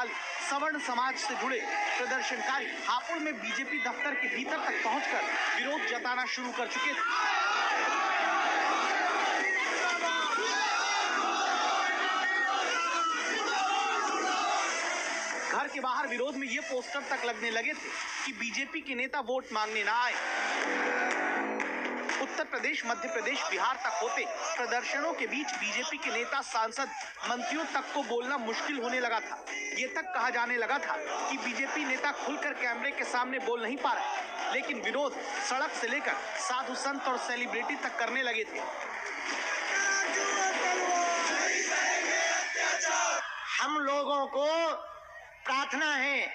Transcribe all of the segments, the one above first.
वाले सवर्ण समाज से जुड़े प्रदर्शनकारी हापुड़ में बीजेपी दफ्तर के भीतर तक पहुंचकर विरोध जताना शुरू कर चुके थे। घर के बाहर विरोध में ये पोस्टर तक लगने लगे थे कि बीजेपी के नेता वोट मांगने ना आए। उत्तर प्रदेश, मध्य प्रदेश, बिहार तक होते प्रदर्शनों के बीच बीजेपी के नेता, सांसद, मंत्रियों तक को बोलना मुश्किल होने लगा था। ये तक कहा जाने लगा था कि बीजेपी नेता खुलकर कैमरे के सामने बोल नहीं पा रहे, लेकिन विरोध सड़क से लेकर साधु संत और सेलिब्रिटी तक करने लगे थे। हम लोगों को प्रार्थना है,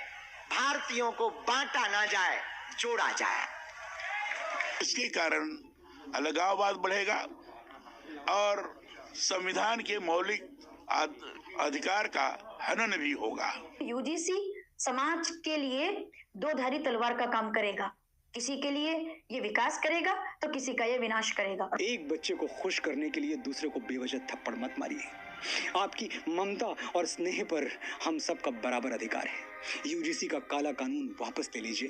भारतीयों को बांटा ना जाए, जोड़ा जाए। इसके कारण अलगाववाद बढ़ेगा और संविधान के मौलिक अधिकार का हनन भी होगा। यूजीसी समाज के लिए दो धारी तलवार का काम करेगा। किसी के लिए ये विकास करेगा तो किसी का ये विनाश करेगा। एक बच्चे को खुश करने के लिए दूसरे को बेवजह थप्पड़ मत मारिए। आपकी ममता और स्नेह पर हम सबका बराबर अधिकार है। यूजीसी का काला कानून वापस ले लीजिए।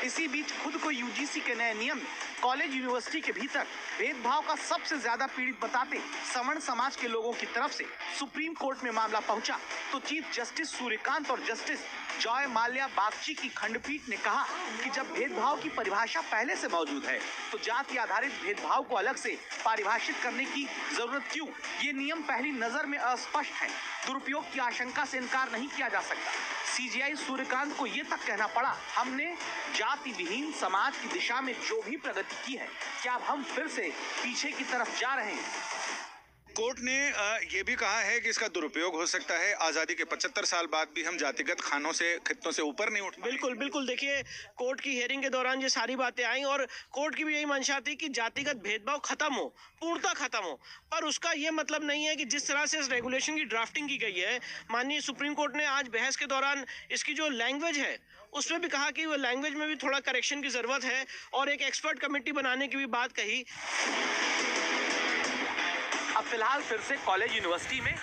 इसी बीच खुद को यूजीसी के नए नियम में कॉलेज, यूनिवर्सिटी के भीतर भेदभाव का सबसे ज्यादा पीड़ित बताते सवर्ण समाज के लोगों की तरफ से सुप्रीम कोर्ट में मामला पहुंचा तो चीफ जस्टिस सूर्यकांत और जस्टिस जॉय माल्या बागची की खंडपीठ ने कहा कि जब भेदभाव की परिभाषा पहले से मौजूद है तो जाति आधारित भेदभाव को अलग से परिभाषित करने की जरूरत क्यों? ये नियम पहली नजर में अस्पष्ट है। दुरुपयोग की आशंका से इनकार नहीं किया जा सकता। सीजेआई सूर्यकांत को ये तक कहना पड़ा, हमने जाति विहीन समाज की दिशा में जो भी प्रगति की है, क्या अब हम फिर से पीछे की तरफ जा रहे हैं? कोर्ट ने ये भी कहा है कि इसका दुरुपयोग हो सकता है। आज़ादी के 75 साल बाद भी हम जातिगत खानों से, खित्तों से ऊपर नहीं उठ। बिल्कुल देखिए, कोर्ट की हियरिंग के दौरान ये सारी बातें आई और कोर्ट की भी यही मंशा थी कि जातिगत भेदभाव खत्म हो, पूर्णतः खत्म हो। पर उसका ये मतलब नहीं है कि जिस तरह से इस रेगुलेशन की ड्राफ्टिंग की गई है, माननीय सुप्रीम कोर्ट ने आज बहस के दौरान इसकी जो लैंग्वेज है उसमें भी कहा कि वो लैंग्वेज में भी थोड़ा करेक्शन की जरूरत है और एक एक्सपर्ट कमेटी बनाने की भी बात कही। अब फिलहाल फिर से कॉलेज, यूनिवर्सिटी में